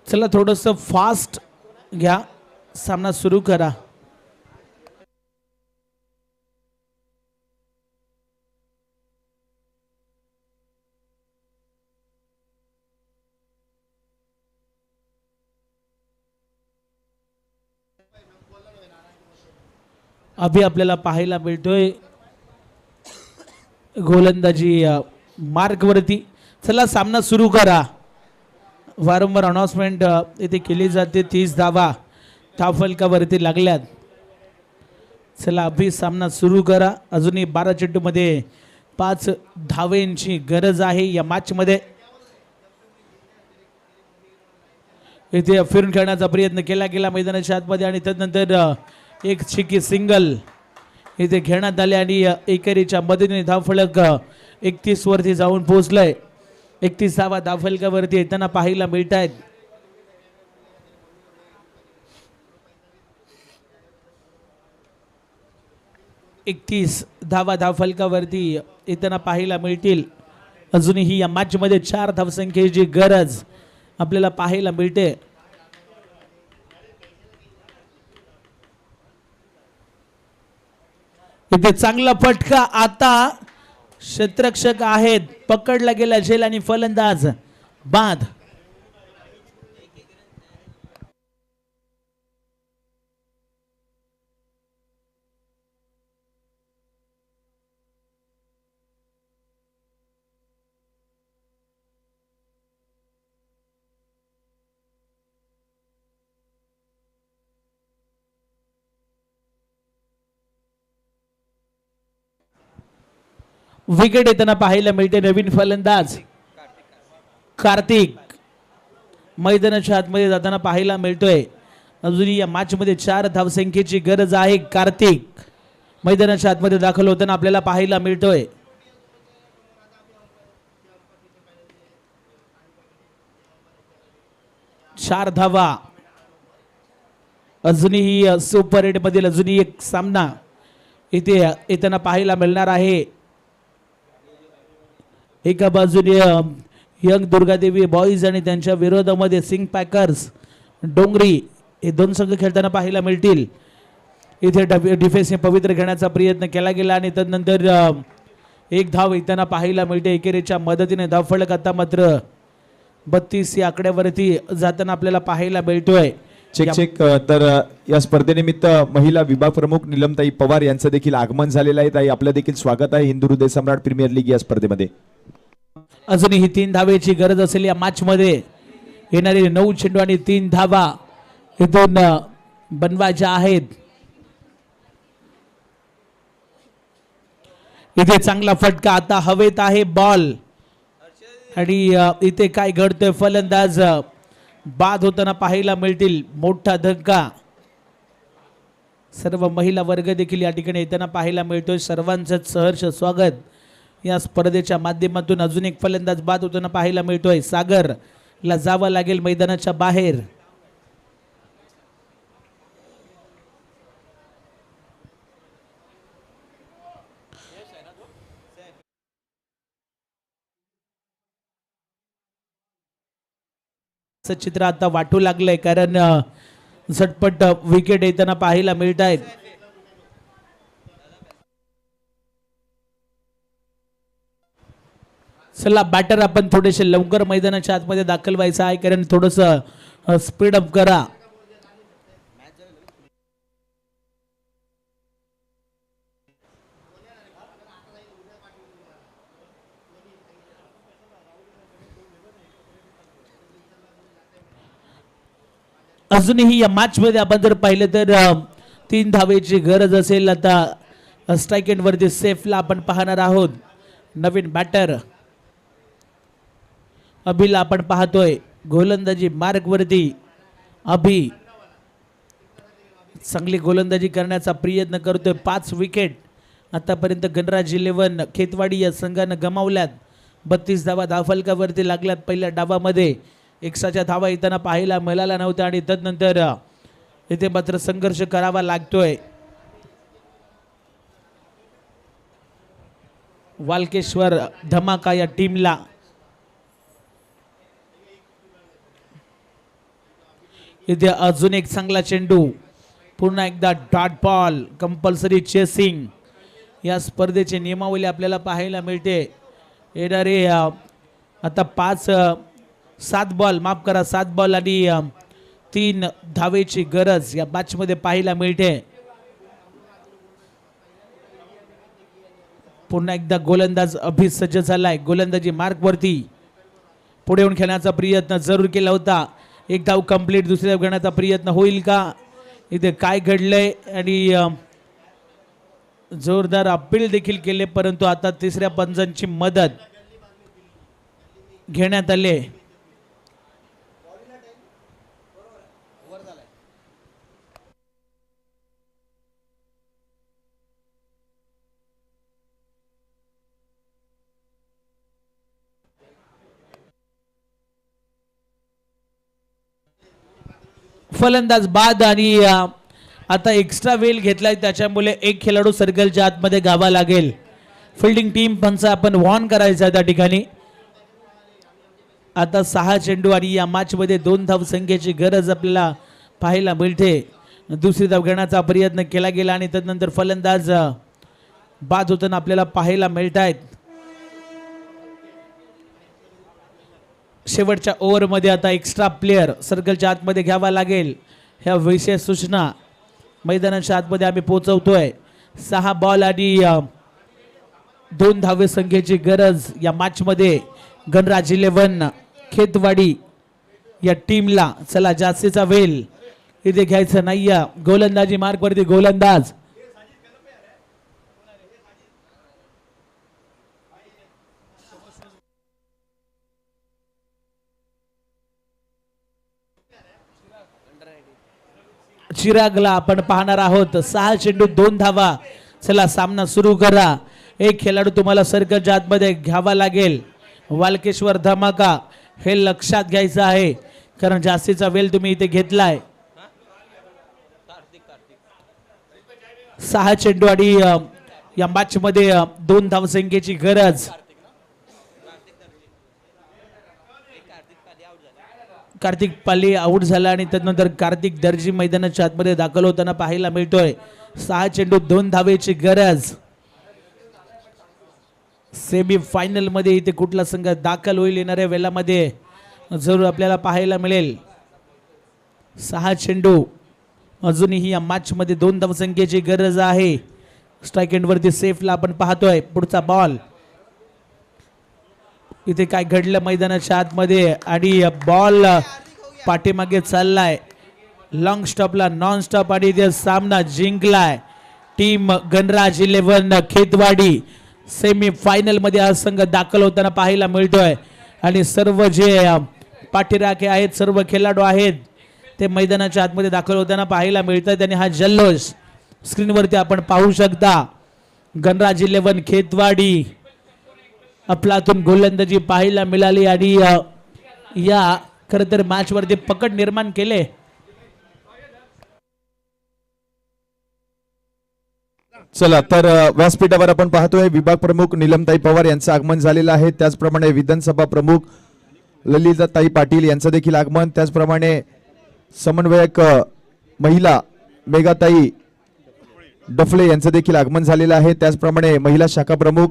चला थोडंसं फास्ट घ्या. सामना सुरू करा. अभि आपल्याला पाहायला मिळतोय गोलंदाजी मार्कवरती. चला सामना सुरू करा. वारंवार अनाउन्समेंट इथे केली जाते. 30 धावा धावफलकावरती लागल्यात. चला अभि सामना सुरू करा. अजूनही 12 चेंडू मध्ये 5 धावेंची गरज आहे या मॅच मध्ये. इथे फिरून खेळण्याचा प्रयत्न केला गेला मैदानाच्या आतमध्ये आणि त्यानंतर एक छिकी सिंगल इथे घेण्यात आले आणि एकेरीच्या मदतीने धावफलक 31 वरती जाऊन पोहोचलंय. 31वा धावफलकावरती येताना पाहायला मिळत आहेत. धावा धावफलकावरती येताना पाहायला मिळतील. अजूनही या मॅच मध्ये 4 धावसंख्येची गरज आपल्याला पाहायला मिळते. इथे चांगला फटका. आता क्षेत्ररक्षक आहेत. पकडला गेला झेल आणि फलंदाज बाद. विकेट येताना पाहायला मिळते. नवीन फलंदाज कार्तिक मैदानाच्या आतमध्ये जाताना पाहायला मिळतोय. अजूनही या मॅच मध्ये 4 धावसंख्येची गरज आहे. कार्तिक मैदानाच्या आतमध्ये दाखल होताना आपल्याला पाहायला मिळतोय. चार धावा. अजूनही सुपर 8 मधील अजूनही एक सामना इथे येताना पाहायला मिळणार आहे. एका बाजूने यंग दुर्गादेवी बॉईज आणि त्यांच्या विरोधामध्ये सिंग पॅकर्स डोंगरी हे 2 संघ खेळताना पाहायला मिळतील. इथे डिफेन्सने पवित्र घेण्याचा प्रयत्न केला गेला आणि त्यानंतर एक धाव येताना पाहायला मिळते. एकेरीच्या मदतीने धावफलक आता मात्र 32 या आकड्यावरती जाताना आपल्याला पाहायला मिळतोय. चेक तर या स्पर्धेनिमित्त महिला विभाग प्रमुख नीलमताई पवार यांचं देखील आगमन झालेलं आहे. ताई आपलं देखील स्वागत आहे हिंदू हृदय सम्राट प्रीमियर लीग या स्पर्धेमध्ये. अजूनही 3 धावेची गरज असेल या मॅच मध्ये. येणारे 9 चेंडू आणि 3 धावा इथून बनवायच्या आहेत. इथे चांगला फटका, आता हवेत आहे बॉल आणि इथे काय घडतंय, फलंदाज बाद होताना पाहायला मिळतील. मोठा धक्का, सर्व महिला वर्ग देखील या ठिकाणी येताना पाहायला मिळतोय. सर्वांचं सहर्ष स्वागत. या स्पर्धेच्या माध्यमातून अजून एक फलंदाज बाद होताना पाहायला मिळतोय. सागरला जावं लागेल मैदानाच्या बाहेर. चित्र आता वाटू लागलंय, कारण झटपट विकेट येताना पाहायला मिळत आहेत. चला बॅटर आपण थोडेसे लवकर मैदानाच्या आतमध्ये दाखल व्हायचं आहे, कारण थोडस स्पीड अप करा. अजूनही या मॅच मध्ये आपण जर पाहिलं तर 3 धावेची गरज असेल. आता स्ट्राईक एंड वरती सेफला आपण पाहणार आहोत. नवीन बॅटर अभिला आपण पाहतोय. गोलंदाजी मार्ग वरती अभि चांगली गोलंदाजी करण्याचा प्रयत्न करतोय. 5 विकेट आतापर्यंत गणराज 11 खेतवाडी या संघानं गमावल्यात. 32 धावा धावफलकावरती लागल्यात. पहिल्या डावामध्ये 100च्या धावा येताना पाहायला मिळाल्या नव्हत्या आणि तदनंतर इथे मात्र संघर्ष करावा लागतोय. वालकेश्वर धमाका या टीमला. इथे अजून एक चांगला चेंडू, पुन्हा एकदा डॉट बॉल, कंपल्सरी चेसिंग. या स्पर्धेची नियमावली आपल्याला पाहायला मिळते. येणारे आता 7 बॉल, माफ करा, 7 बॉल आणि 3 धावेची गरज या मॅच मध्ये पाहायला मिळते. पुन्हा एकदा गोलंदाज अभिसज्ज झालाय. गोलंदाजी मार्क वरती पुढे येऊन खेळण्याचा प्रयत्न जरूर केला होता. एक धाव कंप्लीट. दुसरी धाव घेण्याचा प्रयत्न होईल का? इथे काय घडलंय? आणि जोरदार अपील देखील केले, परंतु आता तिसऱ्या पंचांची मदत घेण्यात आली. फलंदाज बाद आणि आता एक्स्ट्रा वेल घेतलाय, त्याच्यामुळे एक खेळाडू सर्कलच्या आतमध्ये गावा लागेल. फिल्डिंग टीम पंच आपण वॉर्न करायचा त्या ठिकाणी. आता 6 चेंडू आणि या मॅच मध्ये 2 धाव संख्येची गरज आपल्याला पाहायला मिळते. दुसरी धाव घेण्याचा प्रयत्न केला गेला आणि त्यानंतर फलंदाज बाद होताना आपल्याला पाहायला मिळत आहेत. शेवटच्या ओव्हरमध्ये आता एक्स्ट्रा प्लेयर सर्कलच्या आतमध्ये घ्यावा लागेल. ह्या विशेष सूचना मैदानाच्या आतमध्ये आम्ही पोहोचवतोय. 6 बॉल आणि 2 धावे संख्येची गरज या मॅच मध्ये गणराज 11 खेतवाडी या टीमला. चला जास्तीचा वेल इथे घ्यायचं नाही. गोलंदाजी मार्क वरती गोलंदाज चिरागला आपण पाहणार आहोत. 6 चेंडू 2 धावा. चला सामना सुरू करा. एक खेळाडू तुम्हाला सर्कलच्या आतमध्ये घ्यावा लागेल. वालकेश्वर धमाका हे लक्षात घ्यायचं आहे, कारण जास्तीचा वेळ तुम्ही इथे घेतलाय. 6 चेंडू आणि या मॅच मध्ये 2 धावसंख्येची गरज. कार्तिक पाली आउट झाला आणि त्यानंतर कार्तिक दर्जी मैदानाच्या आतमध्ये दाखल होताना पाहायला मिळतोय. 6 चेंडू 2 धावेची गरज. सेमी फायनल मध्ये इथे कुठला संघ दाखल होईल येणाऱ्या वेळामध्ये जरूर आपल्याला पाहायला मिळेल. 6 चेंडू अजूनही या मॅच मध्ये 2 धावसंख्येची गरज आहे. स्ट्राईक एंड वरती सेफला आपण पाहतोय. पुढचा बॉल. इथे काय घडलं मैदानाच्या आतमध्ये आणि बॉल पाठीमागे चाललाय. लॉंग स्टॉपला नॉन स्टॉप आणि इथे सामना जिंकलाय टीम गणराज 11 खेतवाडी. सेमी फायनल मध्ये हा संघ दाखल होताना पाहायला मिळतोय आणि सर्व जे पाठीराखे आहेत, सर्व खेळाडू आहेत, ते मैदानाच्या आतमध्ये दाखल होताना पाहायला मिळतात आणि हा जल्लोष स्क्रीनवरती आपण पाहू शकता. गणराज 11 खेतवाडी आपलातून गोलंदाजी पाहायला मिळाली आणि या खरं तर मॅच वरती पकड निर्माण केले. चला तर व्यासपीठावर आपण पाहतोय विभाग प्रमुख नीलमताई पवार यांचं आगमन झालेलं आहे. त्याचप्रमाणे विधानसभा प्रमुख ललिताताई पाटील यांचं देखील आगमन, त्याचप्रमाणे समन्वयक महिला मेघाताई डफळे यांचं देखील आगमन झालेलं आहे. त्याचप्रमाणे महिला शाखा प्रमुख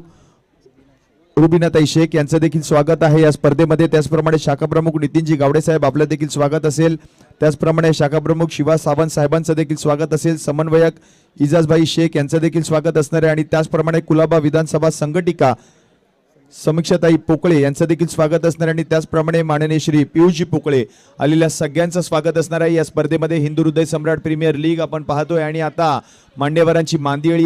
रुबिनाताई शेख यांचं देखील स्वागत आहे या स्पर्धेमध्ये. त्याचप्रमाणे शाखा प्रमुख नितीनजी गावडे साहेब आपलं देखील स्वागत असेल. त्याचप्रमाणे शाखा प्रमुख शिवा सावंत साहेबांचं देखील स्वागत असेल. समन्वयक इजाजभाई शेख यांचं देखील स्वागत असणार आहे आणि त्याचप्रमाणे कुलाबा विधानसभा संघटिका समीक्षाताई पोकळे यांचं देखील स्वागत असणार आणि त्याचप्रमाणे माननीय श्री पियुषजी पोकळे आलेल्या सगळ्यांचं स्वागत असणार आहे या स्पर्धेमध्ये. हिंदू हृदय सम्राट प्रीमियर लीग आपण पाहतोय आणि आता मान्यवरांची मांदियाळी